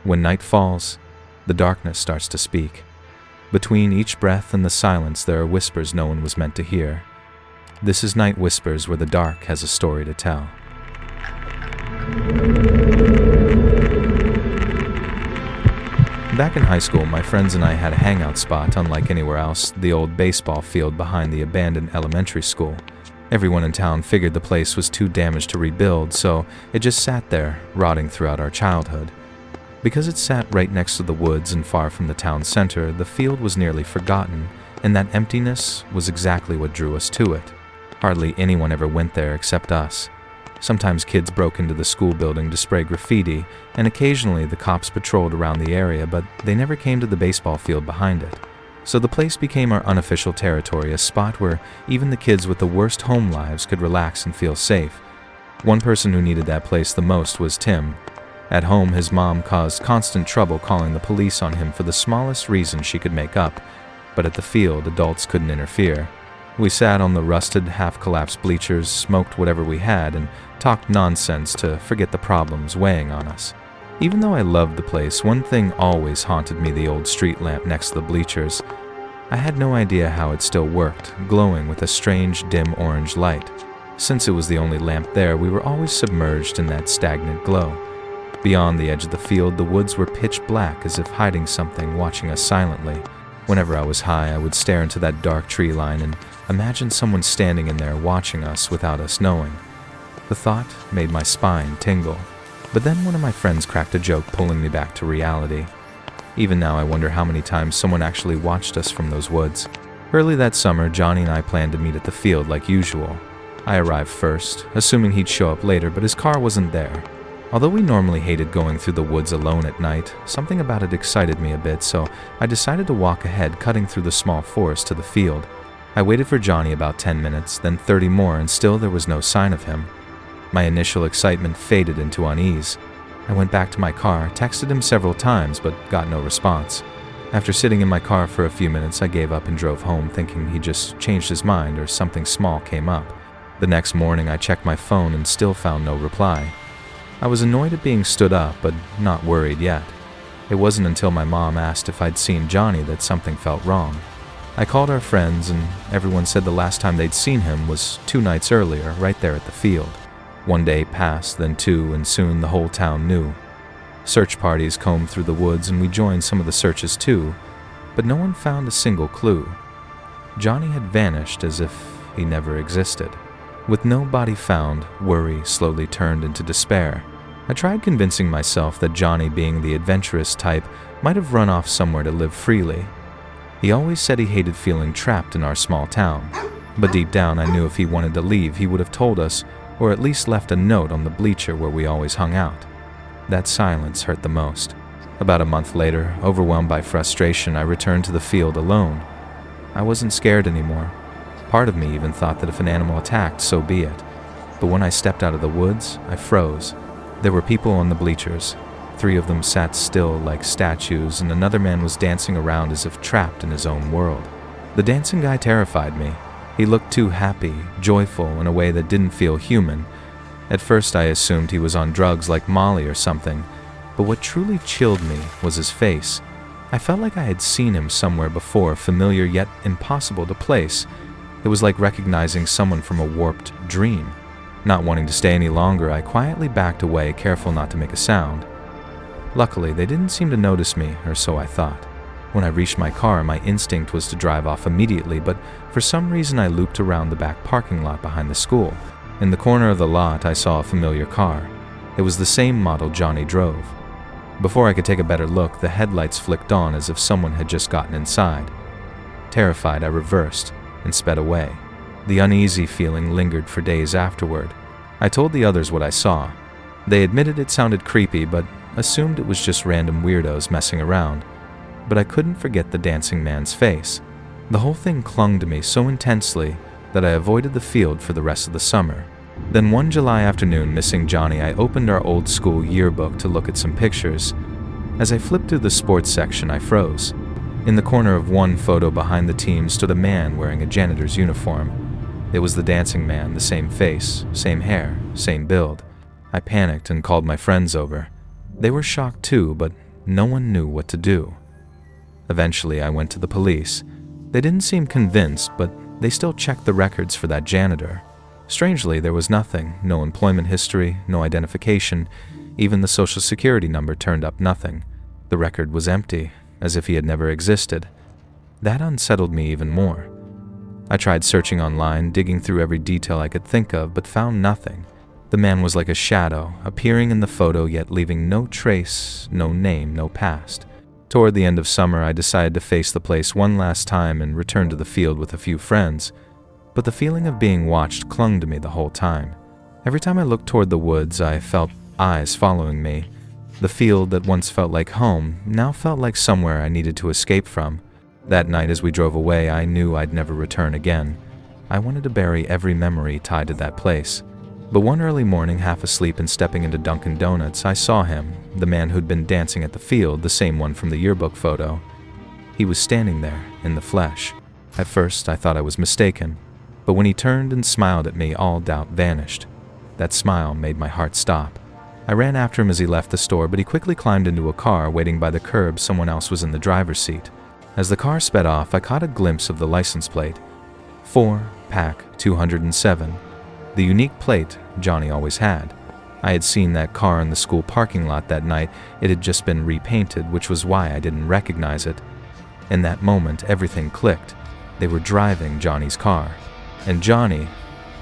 When night falls, the darkness starts to speak. Between each breath and the silence, there are whispers no one was meant to hear. This is Night Whispers, where the dark has a story to tell. Back in high school, my friends and I had a hangout spot unlike anywhere else, the old baseball field behind the abandoned elementary school. Everyone in town figured the place was too damaged to rebuild, so it just sat there, rotting throughout our childhood. Because it sat right next to the woods and far from the town center, the field was nearly forgotten, and that emptiness was exactly what drew us to it. Hardly anyone ever went there except us. Sometimes kids broke into the school building to spray graffiti, and occasionally the cops patrolled around the area, but they never came to the baseball field behind it. So the place became our unofficial territory, a spot where even the kids with the worst home lives could relax and feel safe. One person who needed that place the most was Tim. At home, his mom caused constant trouble calling the police on him for the smallest reason she could make up, but at the field, adults couldn't interfere. We sat on the rusted, half-collapsed bleachers, smoked whatever we had, and talked nonsense to forget the problems weighing on us. Even though I loved the place, one thing always haunted me: the old street lamp next to the bleachers. I had no idea how it still worked, glowing with a strange, dim orange light. Since it was the only lamp there, we were always submerged in that stagnant glow. Beyond the edge of the field, the woods were pitch black, as if hiding something, watching us silently. Whenever I was high, I would stare into that dark tree line and imagine someone standing in there watching us without us knowing. The thought made my spine tingle. But then one of my friends cracked a joke, pulling me back to reality. Even now, I wonder how many times someone actually watched us from those woods. Early that summer, Johnny and I planned to meet at the field like usual. I arrived first, assuming he'd show up later, but his car wasn't there. Although we normally hated going through the woods alone at night, something about it excited me a bit, so I decided to walk ahead, cutting through the small forest to the field. I waited for Johnny about 10 minutes, then 30 more, and still there was no sign of him. My initial excitement faded into unease. I went back to my car, texted him several times, but got no response. After sitting in my car for a few minutes, I gave up and drove home, thinking he just changed his mind or something small came up. The next morning, I checked my phone and still found no reply. I was annoyed at being stood up, but not worried yet. It wasn't until my mom asked if I'd seen Johnny that something felt wrong. I called our friends, and everyone said the last time they'd seen him was 2 nights earlier, right there at the field. One day passed, then 2, and soon the whole town knew. Search parties combed through the woods, and we joined some of the searches too, but no one found a single clue. Johnny had vanished as if he never existed. With no body found, worry slowly turned into despair. I tried convincing myself that Johnny, being the adventurous type, might have run off somewhere to live freely. He always said he hated feeling trapped in our small town, but deep down I knew if he wanted to leave, he would have told us, or at least left a note on the bleacher where we always hung out. That silence hurt the most. About a month later, overwhelmed by frustration, I returned to the field alone. I wasn't scared anymore. Part of me even thought that if an animal attacked, so be it. But when I stepped out of the woods, I froze. There were people on the bleachers. 3 of them sat still like statues, and another man was dancing around as if trapped in his own world. The dancing guy terrified me. He looked too happy, joyful in a way that didn't feel human. At first I assumed he was on drugs like Molly or something, but what truly chilled me was his face. I felt like I had seen him somewhere before, familiar yet impossible to place. It was like recognizing someone from a warped dream. Not wanting to stay any longer, I quietly backed away, careful not to make a sound. Luckily, they didn't seem to notice me, or so I thought. When I reached my car, my instinct was to drive off immediately, but for some reason I looped around the back parking lot behind the school. In the corner of the lot, I saw a familiar car. It was the same model Johnny drove. Before I could take a better look, the headlights flicked on as if someone had just gotten inside. Terrified, I reversed and sped away. The uneasy feeling lingered for days afterward. I told the others what I saw. They admitted it sounded creepy, but assumed it was just random weirdos messing around. But I couldn't forget the dancing man's face. The whole thing clung to me so intensely that I avoided the field for the rest of the summer. Then one July afternoon, missing Johnny, I opened our old school yearbook to look at some pictures. As I flipped through the sports section, I froze. In the corner of one photo behind the team stood a man wearing a janitor's uniform. It was the dancing man, the same face, same hair, same build. I panicked and called my friends over. They were shocked too, but no one knew what to do. Eventually, I went to the police. They didn't seem convinced, but they still checked the records for that janitor. Strangely, there was nothing, no employment history, no identification. Even the social security number turned up nothing. The record was empty, as if he had never existed. That unsettled me even more. I tried searching online, digging through every detail I could think of, but found nothing. The man was like a shadow, appearing in the photo yet leaving no trace, no name, no past. Toward the end of summer, I decided to face the place one last time and return to the field with a few friends. But the feeling of being watched clung to me the whole time. Every time I looked toward the woods, I felt eyes following me. The field that once felt like home now felt like somewhere I needed to escape from. That night as we drove away, I knew I'd never return again. I wanted to bury every memory tied to that place. But one early morning, half asleep and stepping into Dunkin' Donuts, I saw him, the man who'd been dancing at the field, the same one from the yearbook photo. He was standing there, in the flesh. At first, I thought I was mistaken. But when he turned and smiled at me, all doubt vanished. That smile made my heart stop. I ran after him as he left the store, but he quickly climbed into a car. Waiting by the curb, someone else was in the driver's seat. As the car sped off, I caught a glimpse of the license plate. 4-PAC-207. The unique plate Johnny always had. I had seen that car in the school parking lot that night. It had just been repainted, which was why I didn't recognize it. In that moment, everything clicked. They were driving Johnny's car. And Johnny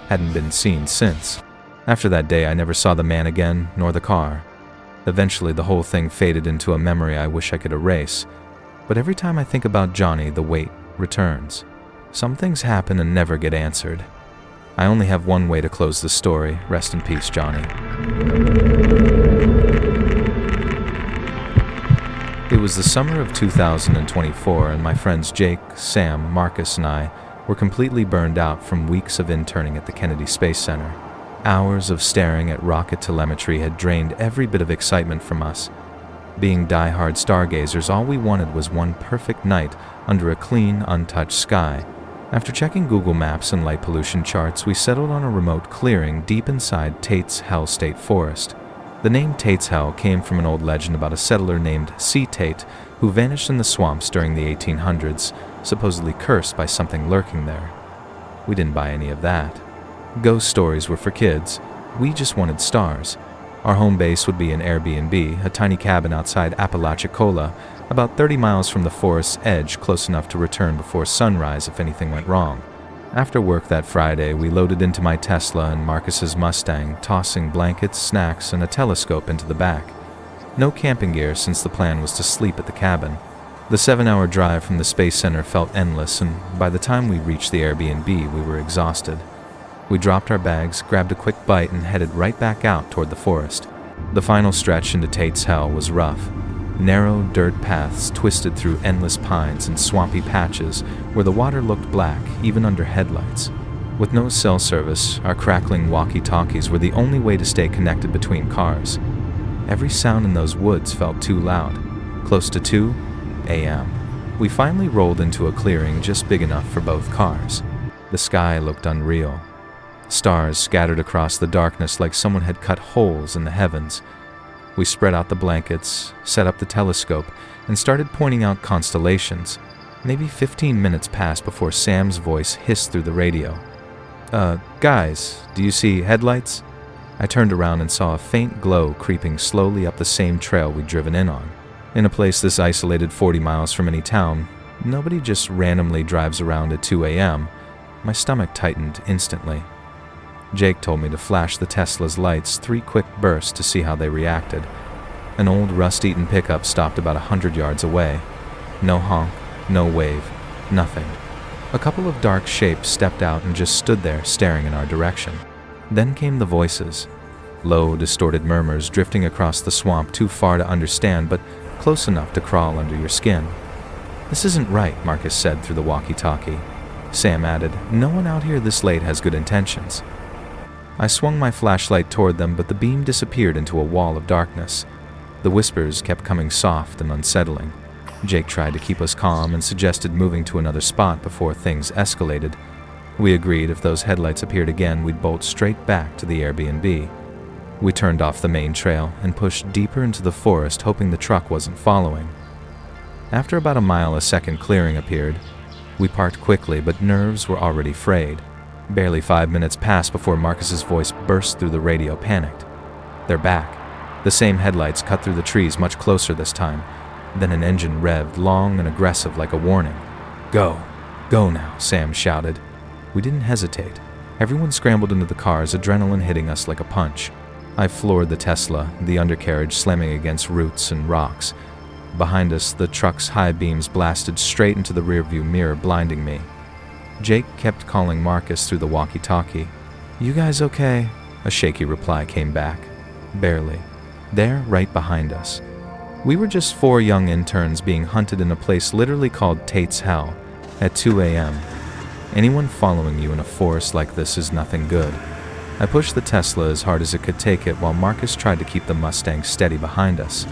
hadn't been seen since. After that day, I never saw the man again, nor the car. Eventually, the whole thing faded into a memory I wish I could erase. But every time I think about Johnny, the weight returns. Some things happen and never get answered. I only have one way to close the story. Rest in peace, Johnny. It was the summer of 2024, and my friends Jake, Sam, Marcus, and I were completely burned out from weeks of interning at the Kennedy Space Center. Hours of staring at rocket telemetry had drained every bit of excitement from us. Being die-hard stargazers, all we wanted was one perfect night under a clean, untouched sky. After checking Google Maps and light pollution charts, we settled on a remote clearing deep inside Tate's Hell State Forest. The name Tate's Hell came from an old legend about a settler named C. Tate who vanished in the swamps during the 1800s, supposedly cursed by something lurking there. We didn't buy any of that. Ghost stories were for kids. We just wanted stars. Our home base would be an Airbnb, a tiny cabin outside Apalachicola, about 30 miles from the forest's edge, close enough to return before sunrise if anything went wrong. After work that Friday, we loaded into my Tesla and Marcus's Mustang, tossing blankets, snacks, and a telescope into the back. No camping gear, since the plan was to sleep at the cabin. The 7-hour drive from the Space Center felt endless, and by the time we reached the Airbnb, we were exhausted. We dropped our bags, grabbed a quick bite, and headed right back out toward the forest. The final stretch into Tate's Hell was rough. Narrow dirt paths twisted through endless pines and swampy patches where the water looked black even under headlights. With no cell service, our crackling walkie-talkies were the only way to stay connected between cars. Every sound in those woods felt too loud. Close to 2 a.m., we finally rolled into a clearing just big enough for both cars. The sky looked unreal. Stars scattered across the darkness like someone had cut holes in the heavens. We spread out the blankets, set up the telescope, and started pointing out constellations. Maybe 15 minutes passed before Sam's voice hissed through the radio. Guys, do you see headlights?" I turned around and saw a faint glow creeping slowly up the same trail we'd driven in on. In a place this isolated 40 miles from any town, nobody just randomly drives around at 2 a.m. My stomach tightened instantly. Jake told me to flash the Tesla's lights 3 quick bursts to see how they reacted. An old rust-eaten pickup stopped about 100 yards away. No honk, no wave, nothing. A couple of dark shapes stepped out and just stood there staring in our direction. Then came the voices. Low, distorted murmurs drifting across the swamp, too far to understand, but close enough to crawl under your skin. "This isn't right," Marcus said through the walkie-talkie. Sam added, "No one out here this late has good intentions." I swung my flashlight toward them, but the beam disappeared into a wall of darkness. The whispers kept coming soft and unsettling. Jake tried to keep us calm and suggested moving to another spot before things escalated. We agreed if those headlights appeared again, we'd bolt straight back to the Airbnb. We turned off the main trail and pushed deeper into the forest, hoping the truck wasn't following. After about a mile, a second clearing appeared. We parked quickly, but nerves were already frayed. Barely 5 minutes passed before Marcus's voice burst through the radio, panicked. "They're back." The same headlights cut through the trees, much closer this time. Then an engine revved, long and aggressive like a warning. "Go! Go now," Sam shouted. We didn't hesitate. Everyone scrambled into the cars, adrenaline hitting us like a punch. I floored the Tesla, the undercarriage slamming against roots and rocks. Behind us, the truck's high beams blasted straight into the rearview mirror, blinding me. Jake kept calling Marcus through the walkie-talkie. "You guys okay?" A shaky reply came back. "Barely." There, right behind us. We were just 4 young interns being hunted in a place literally called Tate's Hell at 2 a.m. Anyone following you in a forest like this is nothing good. I pushed the Tesla as hard as it could take it while Marcus tried to keep the Mustang steady behind us.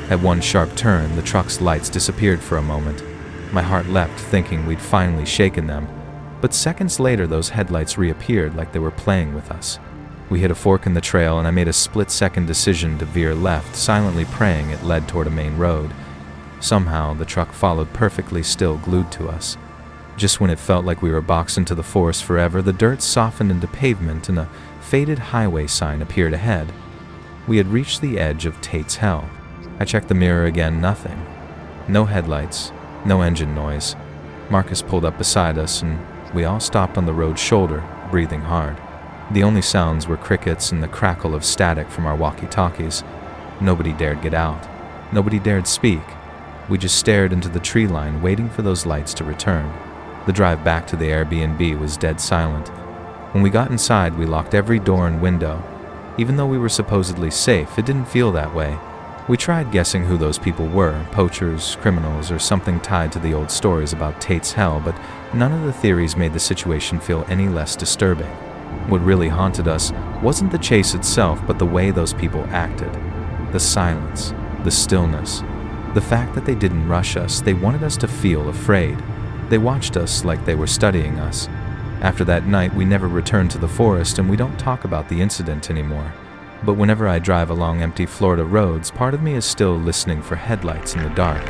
At one sharp turn, the truck's lights disappeared for a moment. My heart leapt, thinking we'd finally shaken them. But seconds later, those headlights reappeared like they were playing with us. We hit a fork in the trail, and I made a split-second decision to veer left, silently praying it led toward a main road. Somehow, the truck followed perfectly still, glued to us. Just when it felt like we were boxed into the forest forever, the dirt softened into pavement and a faded highway sign appeared ahead. We had reached the edge of Tate's Hell. I checked the mirror again, nothing. No headlights, no engine noise. Marcus pulled up beside us, and we all stopped on the road's shoulder, breathing hard. The only sounds were crickets and the crackle of static from our walkie-talkies. Nobody dared get out. Nobody dared speak. We just stared into the tree line, waiting for those lights to return. The drive back to the Airbnb was dead silent. When we got inside, we locked every door and window. Even though we were supposedly safe, it didn't feel that way. We tried guessing who those people were, poachers, criminals, or something tied to the old stories about Tate's Hell, but none of the theories made the situation feel any less disturbing. What really haunted us wasn't the chase itself, but the way those people acted. The silence, the stillness, the fact that they didn't rush us. They wanted us to feel afraid. They watched us like they were studying us. After that night, we never returned to the forest, and we don't talk about the incident anymore. But whenever I drive along empty Florida roads, part of me is still listening for headlights in the dark.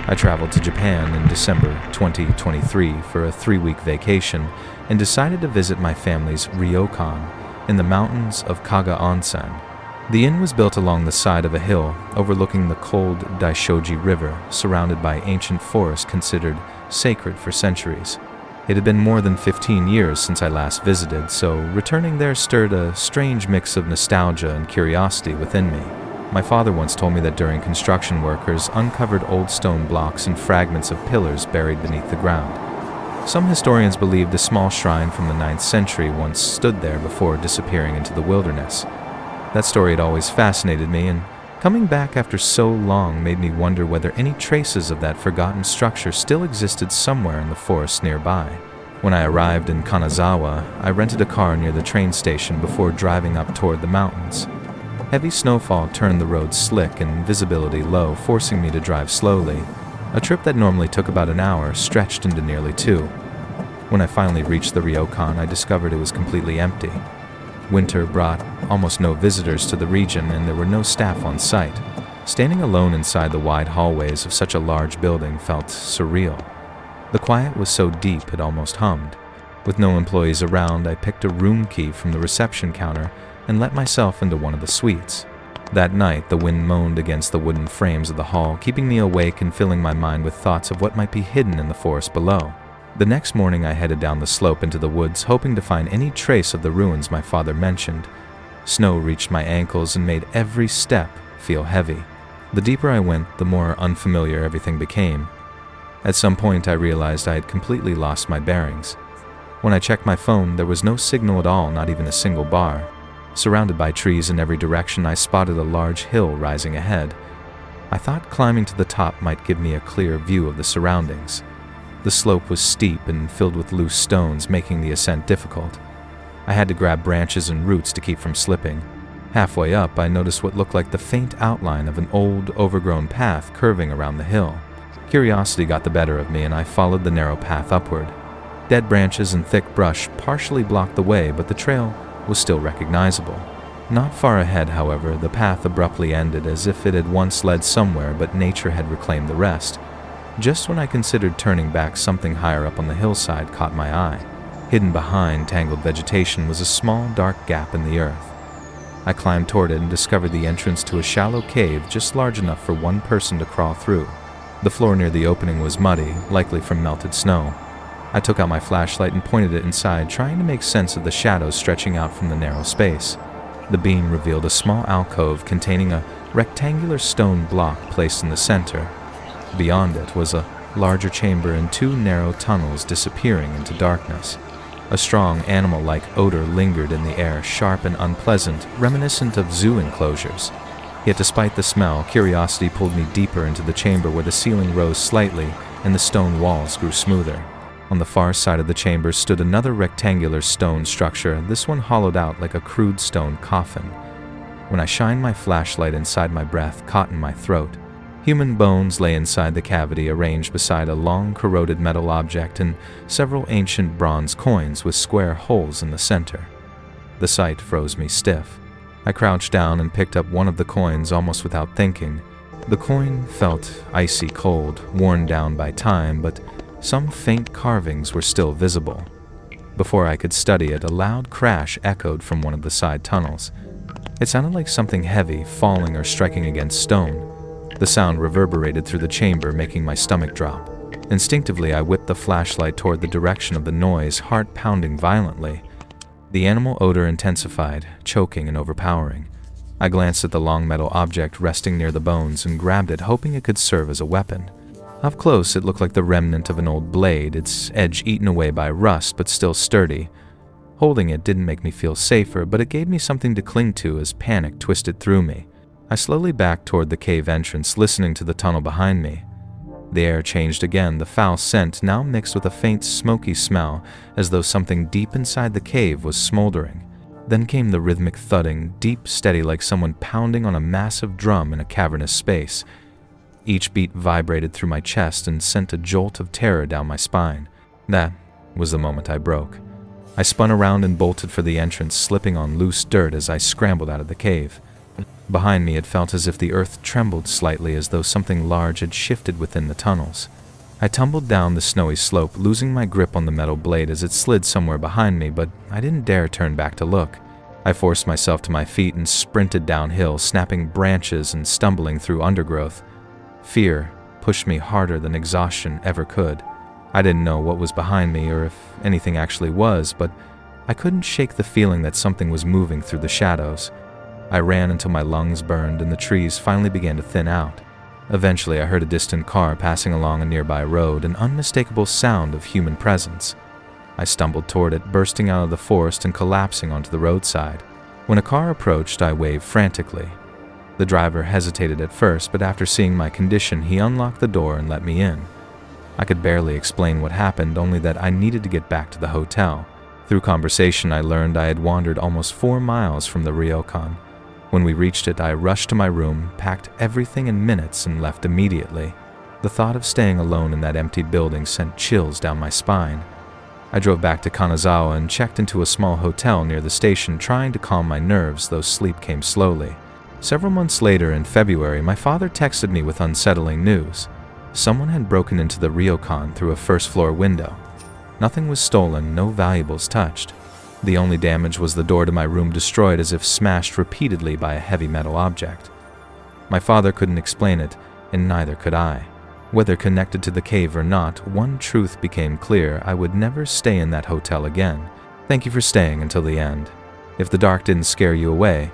I traveled to Japan in December 2023 for a 3-week vacation and decided to visit my family's ryokan in the mountains of Kaga Onsen. The inn was built along the side of a hill overlooking the cold Daishoji River, surrounded by ancient forests considered sacred for centuries. It had been more than 15 years since I last visited, so returning there stirred a strange mix of nostalgia and curiosity within me. My father once told me that during construction, workers uncovered old stone blocks and fragments of pillars buried beneath the ground. Some historians believed a small shrine from the 9th century once stood there before disappearing into the wilderness. That story had always fascinated me, and coming back after so long made me wonder whether any traces of that forgotten structure still existed somewhere in the forest nearby. When I arrived in Kanazawa, I rented a car near the train station before driving up toward the mountains. Heavy snowfall turned the road slick and visibility low, forcing me to drive slowly. A trip that normally took about an hour stretched into nearly 2. When I finally reached the ryokan, I discovered it was completely empty. Winter brought almost no visitors to the region, and there were no staff on site. Standing alone inside the wide hallways of such a large building felt surreal. The quiet was so deep it almost hummed. With no employees around, I picked a room key from the reception counter and let myself into one of the suites. That night, the wind moaned against the wooden frames of the hall, keeping me awake and filling my mind with thoughts of what might be hidden in the forest below. The next morning, I headed down the slope into the woods, hoping to find any trace of the ruins my father mentioned. Snow reached my ankles and made every step feel heavy. The deeper I went, the more unfamiliar everything became. At some point, I realized I had completely lost my bearings. When I checked my phone, there was no signal at all, not even a single bar. Surrounded by trees in every direction, I spotted a large hill rising ahead. I thought climbing to the top might give me a clear view of the surroundings. The slope was steep and filled with loose stones, making the ascent difficult. I had to grab branches and roots to keep from slipping. Halfway up, I noticed what looked like the faint outline of an old, overgrown path curving around the hill. Curiosity got the better of me, and I followed the narrow path upward. Dead branches and thick brush partially blocked the way, but the trail was still recognizable. Not far ahead, however, the path abruptly ended as if it had once led somewhere, but nature had reclaimed the rest. Just when I considered turning back, something higher up on the hillside caught my eye. Hidden behind tangled vegetation was a small, dark gap in the earth. I climbed toward it and discovered the entrance to a shallow cave just large enough for one person to crawl through. The floor near the opening was muddy, likely from melted snow. I took out my flashlight and pointed it inside, trying to make sense of the shadows stretching out from the narrow space. The beam revealed a small alcove containing a rectangular stone block placed in the center. Beyond it was a larger chamber and two narrow tunnels disappearing into darkness. A strong animal-like odor lingered in the air, sharp and unpleasant, reminiscent of zoo enclosures. Yet despite the smell, curiosity pulled me deeper into the chamber where the ceiling rose slightly and the stone walls grew smoother. On the far side of the chamber stood another rectangular stone structure, this one hollowed out like a crude stone coffin. When I shined my flashlight inside, my breath caught in my throat. Human bones lay inside the cavity, arranged beside a long corroded metal object and several ancient bronze coins with square holes in the center. The sight froze me stiff. I crouched down and picked up one of the coins almost without thinking. The coin felt icy cold, worn down by time, but some faint carvings were still visible. Before I could study it, a loud crash echoed from one of the side tunnels. It sounded like something heavy falling or striking against stone. The sound reverberated through the chamber, making my stomach drop. Instinctively, I whipped the flashlight toward the direction of the noise, heart pounding violently. The animal odor intensified, choking and overpowering. I glanced at the long metal object resting near the bones and grabbed it, hoping it could serve as a weapon. Up close, it looked like the remnant of an old blade, its edge eaten away by rust but still sturdy. Holding it didn't make me feel safer, but it gave me something to cling to as panic twisted through me. I slowly backed toward the cave entrance, listening to the tunnel behind me. The air changed again, the foul scent now mixed with a faint smoky smell, as though something deep inside the cave was smoldering. Then came the rhythmic thudding, deep, steady, like someone pounding on a massive drum in a cavernous space. Each beat vibrated through my chest and sent a jolt of terror down my spine. That was the moment I broke. I spun around and bolted for the entrance, slipping on loose dirt as I scrambled out of the cave. Behind me, it felt as if the earth trembled slightly, as though something large had shifted within the tunnels. I tumbled down the snowy slope, losing my grip on the metal blade as it slid somewhere behind me, but I didn't dare turn back to look. I forced myself to my feet and sprinted downhill, snapping branches and stumbling through undergrowth. Fear pushed me harder than exhaustion ever could. I didn't know what was behind me or if anything actually was, but I couldn't shake the feeling that something was moving through the shadows. I ran until my lungs burned and the trees finally began to thin out. Eventually, I heard a distant car passing along a nearby road, an unmistakable sound of human presence. I stumbled toward it, bursting out of the forest and collapsing onto the roadside. When a car approached, I waved frantically. The driver hesitated at first, but after seeing my condition, he unlocked the door and let me in. I could barely explain what happened, only that I needed to get back to the hotel. Through conversation, I learned I had wandered almost 4 miles from the ryokan. When we reached it, I rushed to my room, packed everything in minutes, and left immediately. The thought of staying alone in that empty building sent chills down my spine. I drove back to Kanazawa and checked into a small hotel near the station, trying to calm my nerves, though sleep came slowly. Several months later, in February, my father texted me with unsettling news. Someone had broken into the ryokan through a first-floor window. Nothing was stolen, no valuables touched. The only damage was the door to my room destroyed as if smashed repeatedly by a heavy metal object. My father couldn't explain it, and neither could I. Whether connected to the cave or not, one truth became clear: I would never stay in that hotel again. Thank you for staying until the end. If the dark didn't scare you away,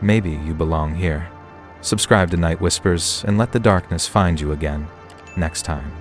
maybe you belong here. Subscribe to Night Whispers and let the darkness find you again next time.